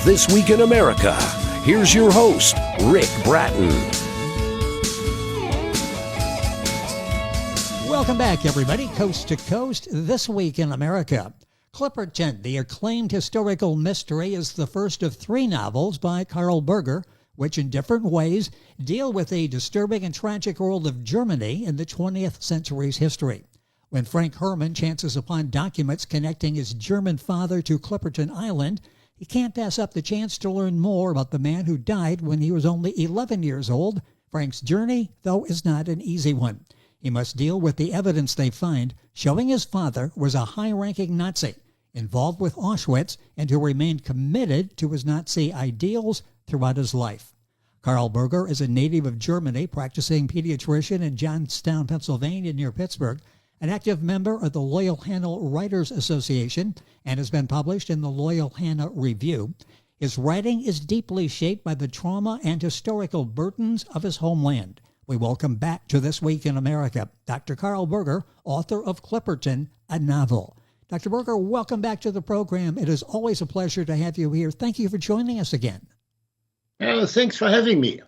This Week in America. Here's your host, Ric Bratton. Welcome back, everybody. Coast to Coast, This Week in America. Clipperton, the acclaimed historical mystery, is the first of 3 novels by Karl Berger, which in different ways deal with the disturbing and tragic world of Germany in the 20th century's history. When Frank Herrmann chances upon documents connecting his German father to Clipperton Island, he can't pass up the chance to learn more about the man who died when he was only 11 years old. Frank's journey, though, is not an easy one. He must deal with the evidence they find showing his father was a high-ranking Nazi involved with Auschwitz and who remained committed to his Nazi ideals throughout his life. Karl Berger is a native of Germany, practicing pediatrician in Johnstown, Pennsylvania, near Pittsburgh, an active member of the Loyal Hannah Writers Association, and has been published in the Loyal Hannah Review. His writing is deeply shaped by the trauma and historical burdens of his homeland. We welcome back to This Week in America, Dr. Karl Berger, author of Clipperton, a novel. Dr. Berger, welcome back to the program. It is always a pleasure to have you here. Thank you for joining us again. Thanks for having me.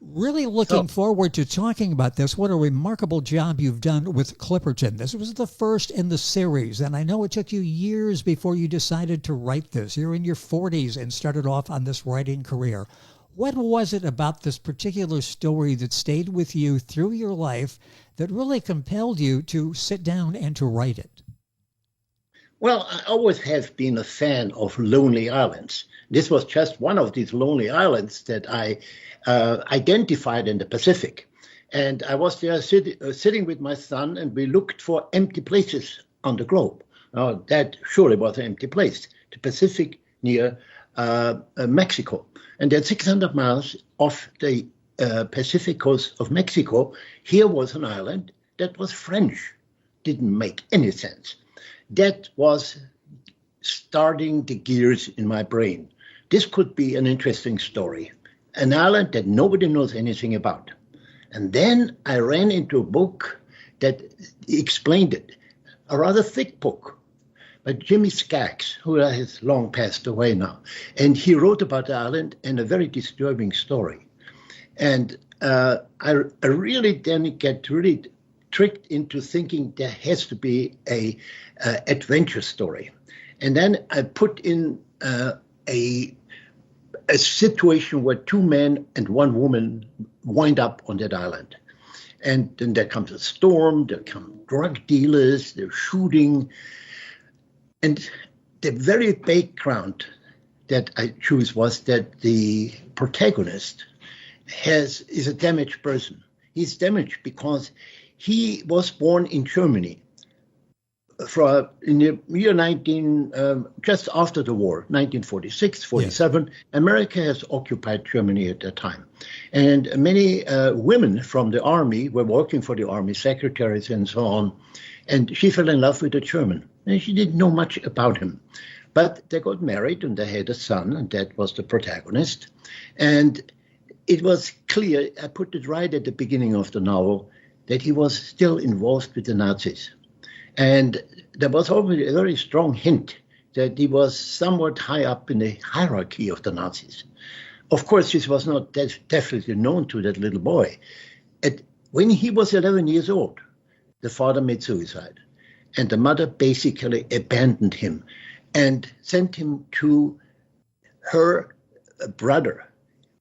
Really looking forward to talking about this. What a remarkable job you've done with Clipperton. This was the first in the series, and I know it took you years before you decided to write this. You're in your 40s and started off on this writing career. What was it about this particular story that stayed with you through your life that really compelled you to sit down and to write it? Well, I always have been a fan of lonely islands. This was just one of these lonely islands that I identified in the Pacific. And I was there sitting with my son, and we looked for empty places on the globe. That surely was an empty place, the Pacific near Mexico. And then 600 miles off the Pacific coast of Mexico, here was an island that was French. Didn't make any sense. That was starting the gears in my brain. This could be an interesting story. An island that nobody knows anything about. And then I ran into a book that explained it, a rather thick book by Jimmy Skaggs, who has long passed away now. And he wrote about the island and a very disturbing story. And I really then get really tricked into thinking there has to be a adventure story. And then I put in a situation where 2 men and 1 woman wind up on that island. And then there comes a storm, there come drug dealers, they're shooting. And the very background that I choose was that the protagonist is a damaged person. He's damaged because he was born in Germany in the year just after the war, 1946, 47. Yes. America has occupied Germany at that time. And many women from the army were working for the army, secretaries and so on. And she fell in love with a German. And she didn't know much about him. But they got married and they had a son, and that was the protagonist. And it was clear, I put it right at the beginning of the novel, that he was still involved with the Nazis. And there was already a very strong hint that he was somewhat high up in the hierarchy of the Nazis. Of course, this was not definitely known to that little boy. When he was 11 years old, the father made suicide. And the mother basically abandoned him and sent him to her brother,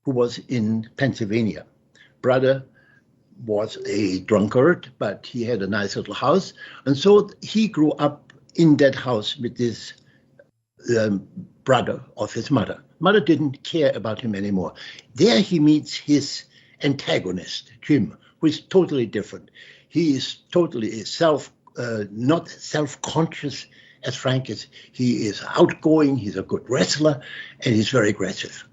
who was in Pennsylvania. Brother was a drunkard, but he had a nice little house. And so he grew up in that house with this brother of his mother. Mother didn't care about him anymore. There he meets his antagonist, Jim, who is totally different. He is totally not self-conscious as Frank is. He is outgoing, he's a good wrestler, and he's very aggressive.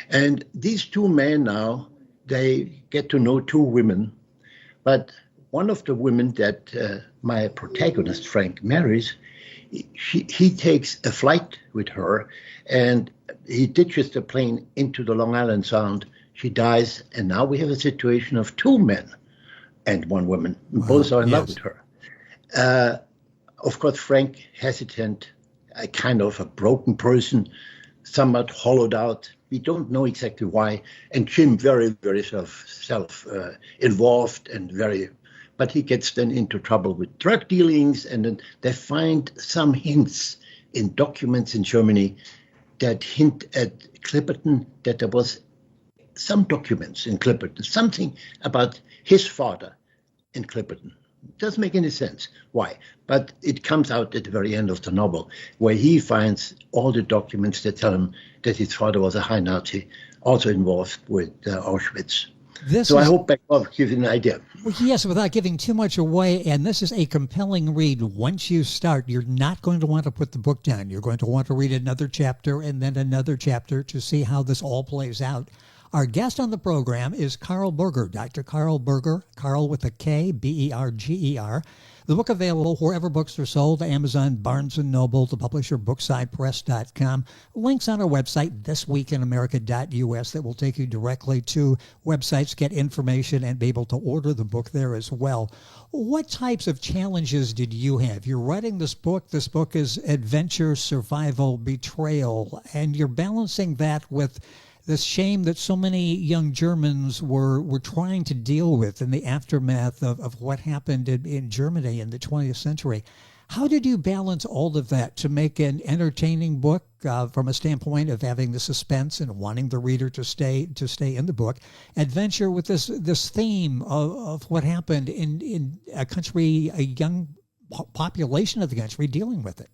And these 2 men now, they get to know 2 women, but one of the women that my protagonist, Frank, marries, he takes a flight with her, and he ditches the plane into the Long Island Sound. She dies, and now we have a situation of 2 men and 1 woman. Both are in love with her. Of course, Frank, hesitant, a kind of a broken person, somewhat hollowed out. We don't know exactly why. And Jim, very, very self-involved and very, but he gets then into trouble with drug dealings, and then they find some hints in documents in Germany that hint at Clipperton, that there was some documents in Clipperton, something about his father in Clipperton. It doesn't make any sense why, but it comes out at the very end of the novel, where he finds all the documents that tell him that his father was a high Nazi, also involved with Auschwitz. I hope that gives you an idea. Well, yes, without giving too much away, and this is a compelling read. Once you start, you're not going to want to put the book down. You're going to want to read another chapter and then another chapter to see how this all plays out. Our guest on the program is Karl Berger, Dr. Karl Berger, Karl with a K, Berger. The book available wherever books are sold, Amazon, Barnes & Noble, the publisher, BooksidePress.com. Links on our website, thisweekinamerica.us, that will take you directly to websites, get information, and be able to order the book there as well. What types of challenges did you have? You're writing this book. This book is adventure, survival, betrayal, and you're balancing that with this shame that so many young Germans were trying to deal with in the aftermath of what happened in Germany in the 20th century. How did you balance all of that to make an entertaining book from a standpoint of having the suspense and wanting the reader to stay in the book, adventure with this theme of what happened in a country, a young population of the country dealing with it?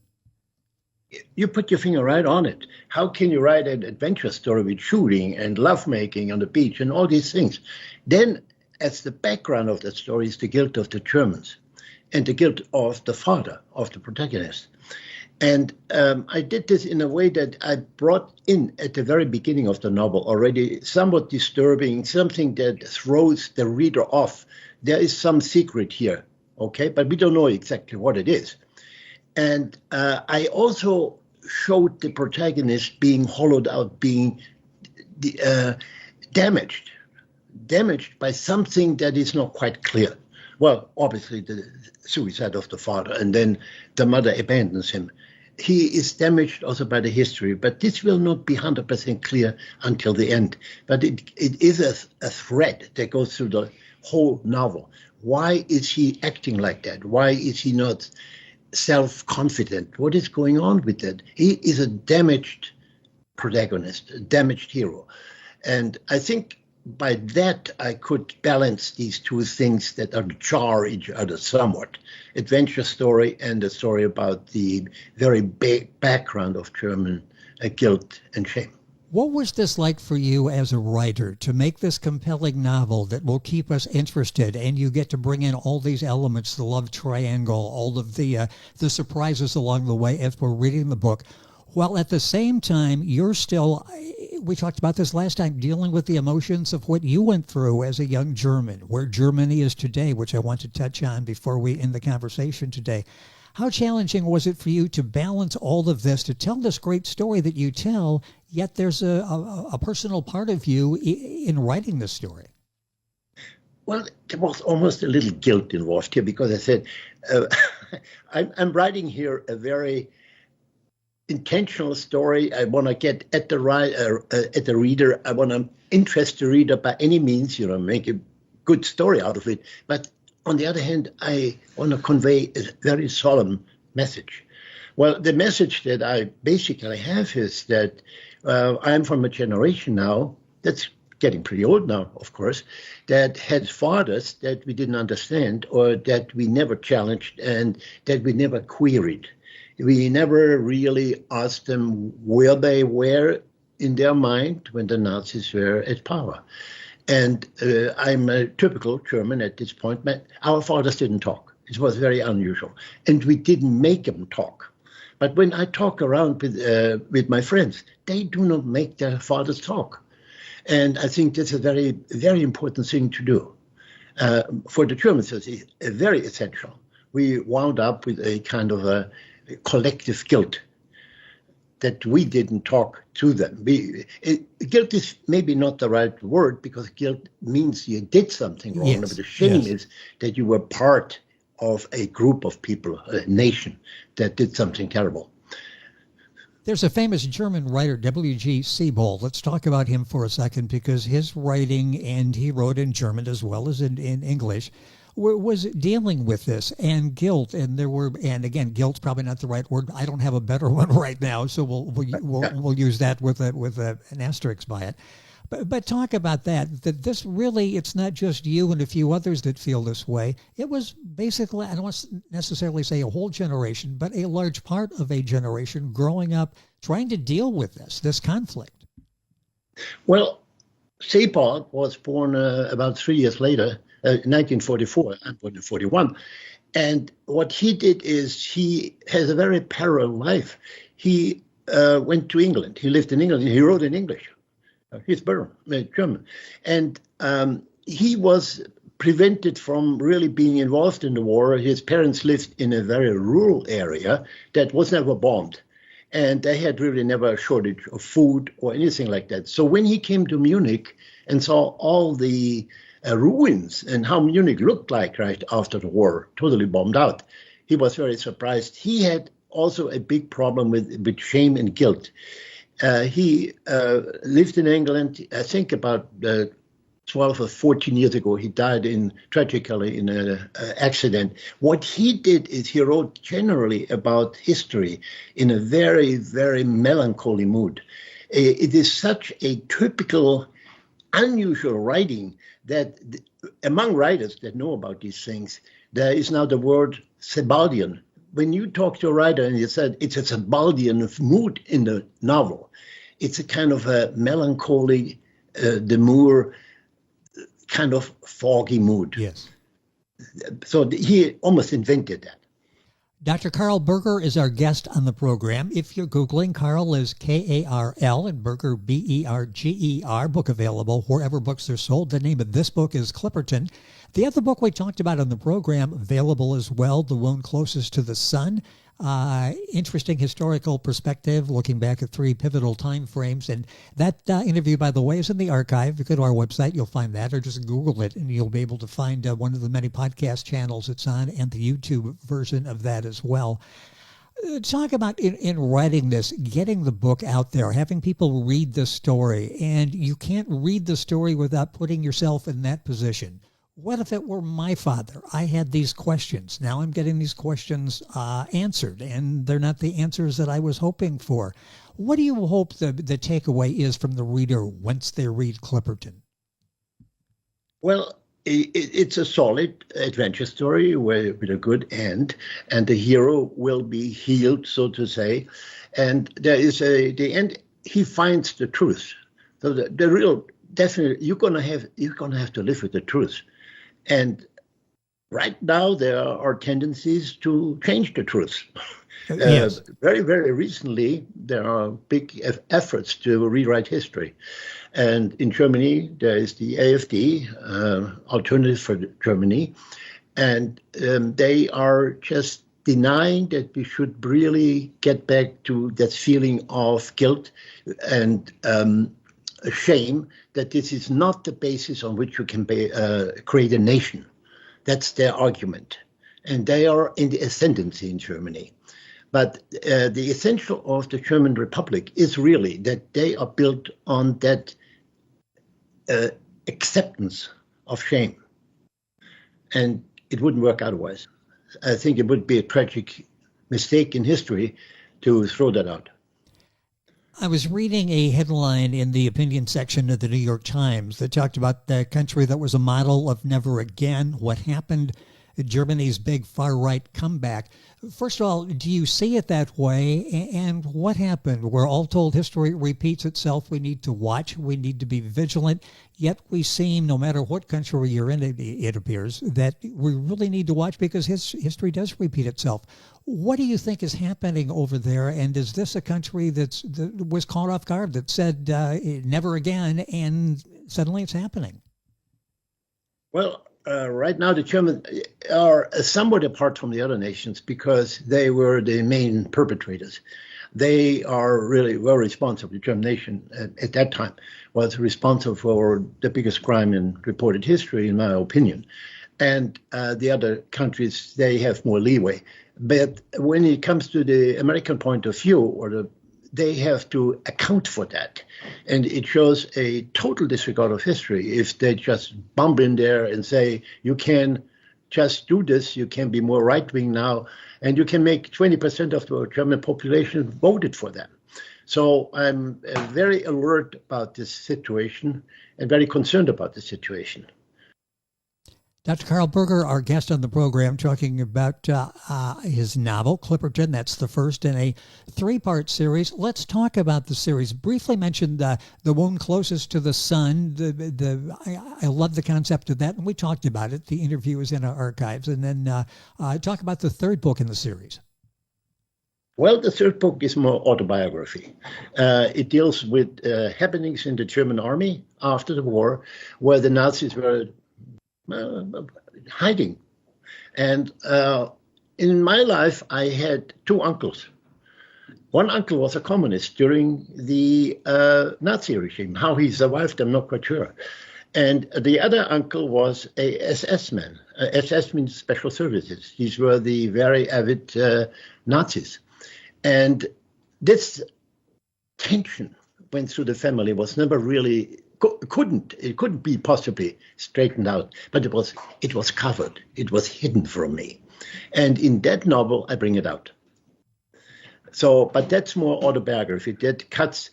You put your finger right on it. How can you write an adventure story with shooting and lovemaking on the beach and all these things? Then, as the background of that story is the guilt of the Germans and the guilt of the father of the protagonist. And I did this in a way that I brought in at the very beginning of the novel already somewhat disturbing, something that throws the reader off. There is some secret here, okay? But we don't know exactly what it is. And I also showed the protagonist being hollowed out, being damaged by something that is not quite clear. Well, obviously the suicide of the father, and then the mother abandons him. He is damaged also by the history, but this will not be 100% clear until the end. But it is a thread that goes through the whole novel. Why is he acting like that? Why is he not self-confident? What is going on with that? He is a damaged protagonist, a damaged hero. And I think by that I could balance these two things that are jar each other somewhat. Adventure story and a story about the very big background of German guilt and shame. What was this like for you as a writer to make this compelling novel that will keep us interested, and you get to bring in all these elements, the love triangle, all of the surprises along the way as we're reading the book, while at the same time you're still, we talked about this last time, dealing with the emotions of what you went through as a young German, where Germany is today, which I want to touch on before we end the conversation today. How challenging was it for you to balance all of this, to tell this great story that you tell, yet there's a personal part of you in writing this story? Well, there was almost a little guilt involved here, because I said, I'm writing here a very intentional story. I want to get at the reader. I want to interest the reader by any means, make a good story out of it. But on the other hand, I want to convey a very solemn message. Well, the message that I basically have is that I'm from a generation now that's getting pretty old now, of course, that had fathers that we didn't understand, or that we never challenged, and that we never queried. We never really asked them where they were in their mind when the Nazis were at power. And I'm a typical German at this point. Our fathers didn't talk. It was very unusual. And we didn't make them talk. But when I talk around with my friends, they do not make their fathers talk. And I think that's a very, very important thing to do. For the Germans, it's very essential. We wound up with a kind of a collective guilt that we didn't talk to them. Guilt is maybe not the right word, because guilt means you did something wrong. Yes. But the shame is that you were part of a group of people, a nation, that did something terrible. There's a famous German writer, W.G. Siebold. Let's talk about him for a second, because his writing, and he wrote in German as well as in English, was dealing with this and guilt. And and again, guilt's probably not the right word. I don't have a better one right now, so we'll use that with an asterisk by it. But talk about that this really, it's not just you and a few others that feel this way. It was basically, I don't want to necessarily say a whole generation, but a large part of a generation growing up trying to deal with this conflict. Well, Seepaw was born about 3 years later, 1944, I'm born in 41. And what he did is he has a very parallel life. He went to England. He lived in England. He wrote in English. He's German. And he was prevented from really being involved in the war. His parents lived in a very rural area that was never bombed. And they had really never a shortage of food or anything like that. So when he came to Munich and saw all the ruins and how Munich looked like right after the war, totally bombed out, he was very surprised. He had also a big problem with shame and guilt. He lived in England, I think about 12 or 14 years ago. He died tragically in an accident. What he did is he wrote generally about history in a very, very melancholy mood. It is such a typical, unusual writing that among writers that know about these things, there is now the word Sebaldian. When you talk to a writer and you said it's a Sebaldian mood in the novel, it's a kind of a melancholy, demure, kind of foggy mood. Yes. So he almost invented that. Dr. Karl Berger is our guest on the program. If you're Googling, Karl is Karl and Berger, Berger. Book available wherever books are sold. The name of this book is Clipperton. The other book we talked about on the program, available as well, The Wound Closest to the Sun. Interesting historical perspective, looking back at 3 pivotal time frames. And that interview, by the way, is in the archive. If you go to our website, you'll find that, or just Google it, and you'll be able to find one of the many podcast channels it's on, and the YouTube version of that as well. Talk about in writing this, getting the book out there, having people read the story, and you can't read the story without putting yourself in that position. What if it were my father? I had these questions. Now I'm getting these questions answered, and they're not the answers that I was hoping for. What do you hope the takeaway is from the reader once they read Clipperton? Well, it's a solid adventure story with a good end, and the hero will be healed, so to say. And there is the end. He finds the truth. So the real, definitely, you're gonna have to live with the truth. And right now, there are tendencies to change the truth. Yes. Very, very recently, there are big efforts to rewrite history. And in Germany, there is the AfD, Alternative for Germany, and they are just denying that we should really get back to that feeling of guilt and shame, that this is not the basis on which you can create a nation. That's their argument. And they are in the ascendancy in Germany. But the essential of the German Republic is really that they are built on that acceptance of shame. And it wouldn't work otherwise. I think it would be a tragic mistake in history to throw that out. I was reading a headline in the opinion section of the New York Times that talked about the country that was a model of never again. What happened? Germany's big far-right comeback. First of all, do you see it that way? And what happened? We're all told history repeats itself. We need to watch. We need to be vigilant. Yet we seem, no matter what country you're in, it appears, that we really need to watch because history does repeat itself. What do you think is happening over there? And is this a country that was caught off guard, that said never again, and suddenly it's happening? Well, right now, the Germans are somewhat apart from the other nations because they were the main perpetrators. They are really well responsible. The German nation at that time was responsible for the biggest crime in recorded history, in my opinion. And the other countries, they have more leeway. But when it comes to the American point of view, or they have to account for that. And it shows a total disregard of history if they just bump in there and say, you can just do this, you can be more right-wing now, and you can make 20% of the German population voted for them. So I'm very alert about this situation and very concerned about the situation. Dr. Karl Berger, our guest on the program, talking about his novel, Clipperton. That's the first in a three-part series. Let's talk about the series. Briefly mentioned the wound closest to the sun. I love the concept of that, and we talked about it. The interview is in our archives. And then talk about the third book in the series. Well, the third book is more autobiography. It deals with happenings in the German army after the war, where the Nazis were hiding. And in my life, I had two uncles. One uncle was a communist during the Nazi regime. How he survived, I'm not quite sure. And the other uncle was a SS man. SS means special services. These were the very avid Nazis. And this tension went through the family, was never really couldn't be possibly straightened out, but it was covered, it was hidden from me, and in that novel I bring it out. So, but that's more autobiography. That cuts.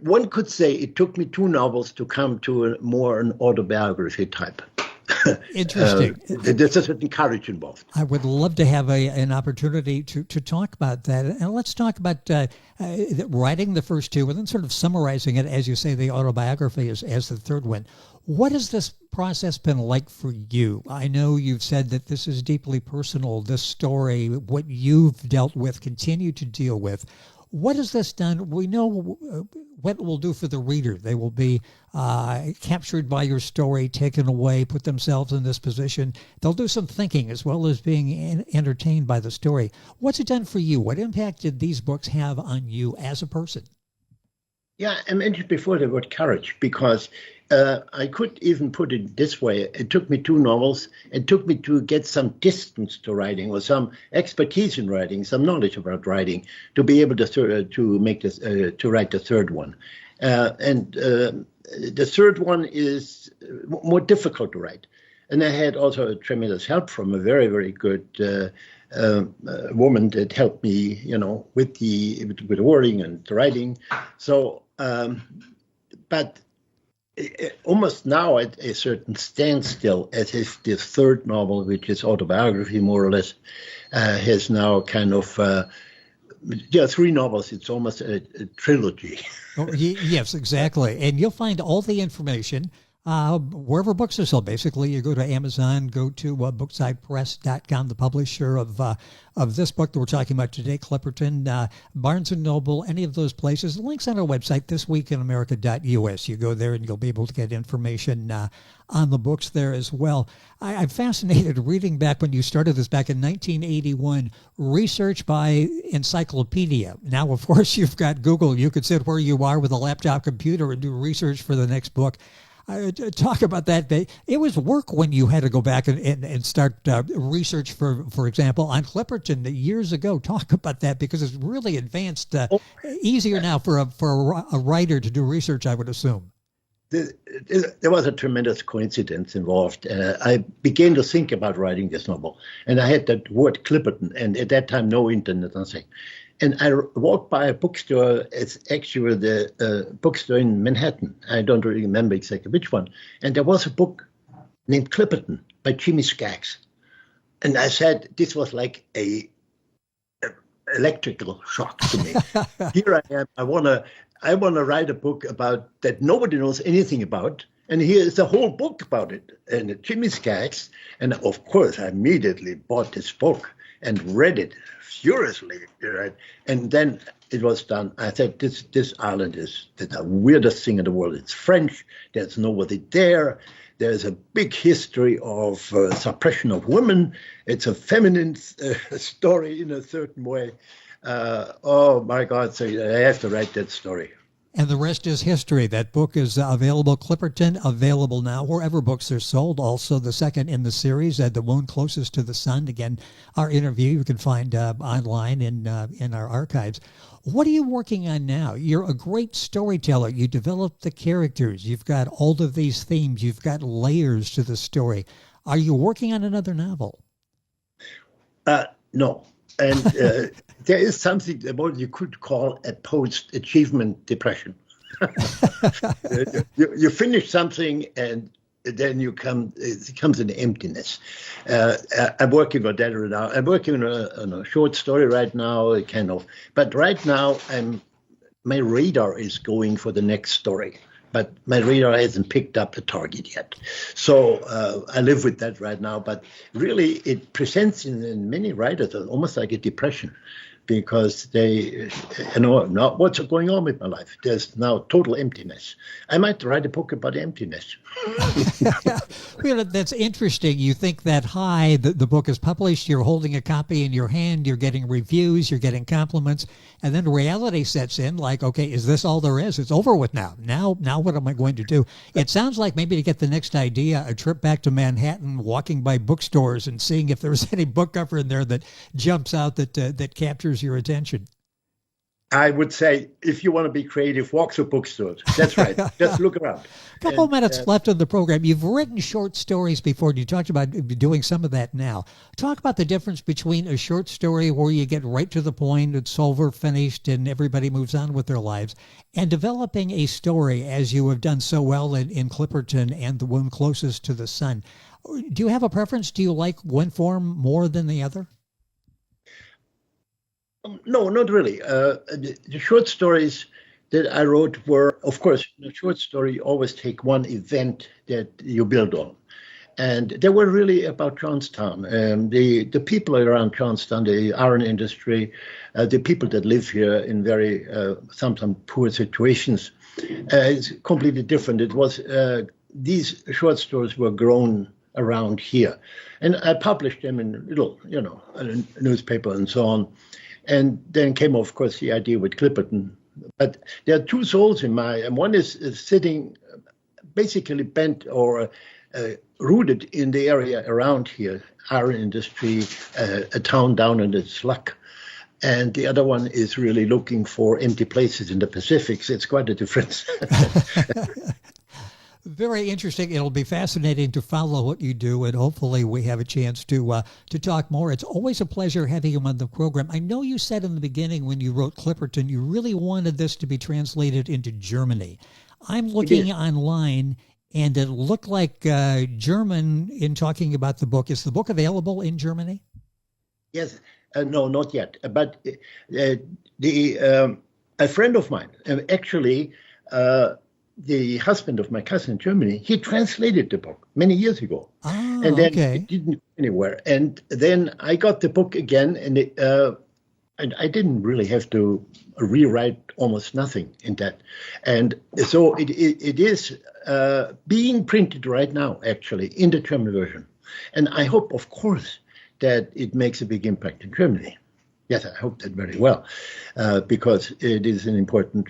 One could say it took me two novels to come to an autobiography type. Interesting. There's a certain courage involved. I would love to have an opportunity to talk about that. And let's talk about writing the first two and then sort of summarizing it, as you say, the autobiography as the third one. What has this process been like for you? I know you've said that this is deeply personal, this story, what you've dealt with, continue to deal with. What has this done? We know what it will do for the reader. They will be captured by your story, taken away, put themselves in this position. They'll do some thinking as well as being entertained by the story. What's it done for you? What impact did these books have on you as a person? Yeah, I mentioned before the word courage, because I could even put it this way. It took me two novels. It took me to get some distance to writing, or some expertise in writing, some knowledge about writing, to be able to make this to write the third one. And the third one is more difficult to write. And I had also tremendous help from a very, very good woman that helped me, with the wording and the writing. So, but almost now at a certain standstill, as if this third novel, which is autobiography more or less, has now kind of three novels. It's almost a trilogy. Oh, yes, exactly. And you'll find all the information wherever books are sold. Basically, you go to Amazon, go to booksidepress.com, the publisher of this book that we're talking about today, Clipperton, Barnes & Noble, any of those places. The link's on our website, thisweekinamerica.us. You go there and you'll be able to get information on the books there as well. I'm fascinated reading back when you started this back in 1981, research by encyclopedia. Now, of course, you've got Google. You could sit where you are with a laptop computer and do research for the next book. Talk about that. It was work when you had to go back and start research, for example, on Clipperton years ago. Talk about that, because it's really advanced, easier now for a writer to do research, I would assume. There was a tremendous coincidence involved. I began to think about writing this novel, and I had that word Clipperton, and at that time, no internet, nothing. And I walked by a bookstore. It's actually the bookstore in Manhattan. I don't really remember exactly which one. And there was a book named Clipperton by Jimmy Skaggs. And I said, this was like a electrical shock to me. Here I am. I want to write a book about that nobody knows anything about. And here is a whole book about it. And Jimmy Skaggs. And of course, I immediately bought this book and read it furiously, right? And then it was done. I said, this island is the weirdest thing in the world. It's French. There's nobody there. There's a big history of suppression of women. It's a feminine story in a certain way. Oh, my God. So I have to write that story. And the rest is history. That book is available, Clipperton, available now wherever books are sold. Also, the second in the series, The Moon Closest to the Sun. Again, our interview you can find online in our archives. What are you working on now? You're a great storyteller. You develop the characters. You've got all of these themes. You've got layers to the story. Are you working on another novel? No. And there is something about you could call a post-achievement depression. you finish something and then it comes an emptiness. I'm working on that right now. I'm working on a short story right now, But right now, my radar is going for the next story. But my radar hasn't picked up the target yet. So I live with that right now. But really, it presents in many writers almost like a depression, because they, now what's going on with my life? There's now total emptiness. I might write a book about emptiness. Well, that's interesting. You think that the book is published, you're holding a copy in your hand, you're getting reviews, you're getting compliments, and then reality sets in like, okay, is this all there is? It's over with now. Now what am I going to do? It sounds like maybe to get the next idea, a trip back to Manhattan, walking by bookstores and seeing if there's any book cover in there that jumps out that captures your attention. I would say, if you want to be creative, walk through bookstores. That's right. Just look around. A couple minutes left of the program. You've written short stories before. You talked about doing some of that now. Talk about the difference between a short story where you get right to the point, it's over, finished, and everybody moves on with their lives, and developing a story as you have done so well in Clipperton and The Moon Closest to the Sun. Do you have a preference? Do you like one form more than the other? No, not really. The short stories that I wrote were, of course, in a short story, you always take one event that you build on. And they were really about Johnstown. The people around Johnstown, the iron industry, the people that live here in very, sometimes poor situations, it's completely different. It was, these short stories were grown around here. And I published them in little, a newspaper and so on. And then came, of course, the idea with Clipperton. But there are two souls in and one is sitting basically bent or rooted in the area around here, iron industry, a town down in its luck. And the other one is really looking for empty places in the Pacific. So it's quite a difference. Very interesting. It'll be fascinating to follow what you do, and hopefully we have a chance to talk more. It's always a pleasure having you on the program. I know you said in the beginning when you wrote Clipperton, you really wanted this to be translated into Germany. I'm looking online, and it looked like German in talking about the book. Is the book available in Germany? Yes. No, not yet. But a friend of mine, actually, the husband of my cousin in Germany, he translated the book many years ago. Oh, and then okay. It didn't go anywhere. And then I got the book again, and I didn't really have to rewrite almost nothing in that. And so it is being printed right now, actually, in the German version. And I hope, of course, that it makes a big impact in Germany. Yes, I hope that very well, because it is an important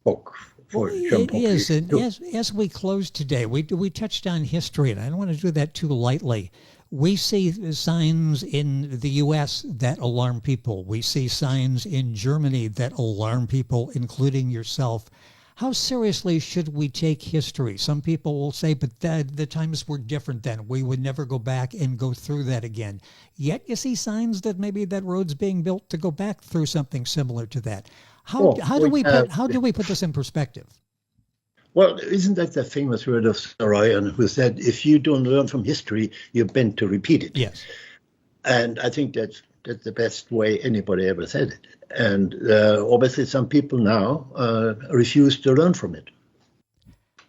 book. It is, and as we close today, we touched on history, and I don't want to do that too lightly. We see signs in the U.S. that alarm people. We see signs in Germany that alarm people, including yourself. How seriously should we take history? Some people will say, but the times were different then. We would never go back and go through that again. Yet you see signs that maybe that road's being built to go back through something similar to that. How do we put this in perspective? Well, isn't that the famous word of Saroyan, who said, if you don't learn from history, you're bent to repeat it? Yes. And I think that's the best way anybody ever said it. And obviously some people now refuse to learn from it.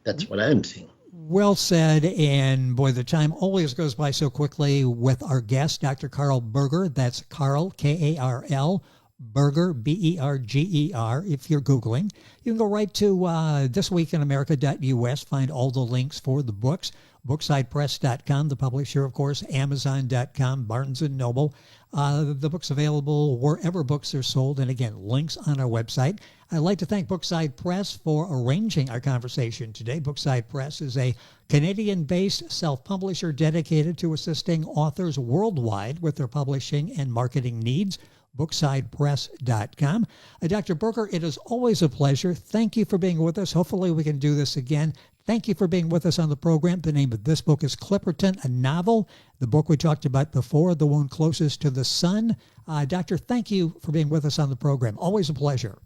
That's what I'm seeing. Well said. And boy, the time always goes by so quickly with our guest, Dr. Karl Berger. That's Karl, K-A-R-L, Berger, B-E-R-G-E-R. If you're Googling, you can go right to thisweekinamerica.us, find all the links for the books. BooksidePress.com, the publisher, of course, Amazon.com, Barnes & Noble. The book's available wherever books are sold, and again, links on our website. I'd like to thank Bookside Press for arranging our conversation today. Bookside Press is a Canadian-based self-publisher dedicated to assisting authors worldwide with their publishing and marketing needs. BooksidePress.com. Dr. Berger, it is always a pleasure. Thank you for being with us. Hopefully we can do this again. Thank you for being with us on the program. The name of this book is Clipperton, a novel. The book we talked about before, The One Closest to the Sun. Doctor, thank you for being with us on the program. Always a pleasure.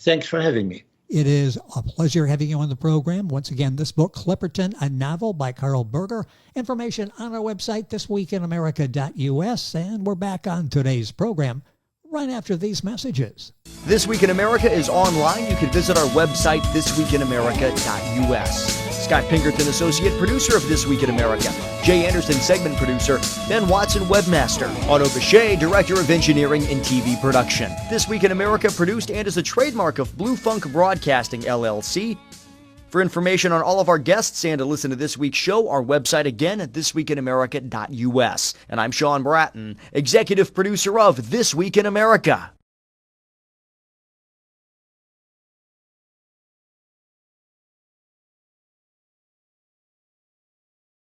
Thanks for having me. It is a pleasure having you on the program. Once again, this book, Clipperton, a novel by Karl Berger. Information on our website, thisweekinamerica.us. And we're back on today's program right after these messages. This Week in America is online. You can visit our website, thisweekinamerica.us. Scott Pinkerton, associate producer of This Week in America. Jay Anderson, segment producer. Ben Watson, webmaster. Otto Bechet, director of engineering and TV production. This Week in America produced and is a trademark of Blue Funk Broadcasting, LLC. For information on all of our guests and to listen to this week's show, our website again at thisweekinamerica.us. And I'm Sean Bratton, executive producer of This Week in America.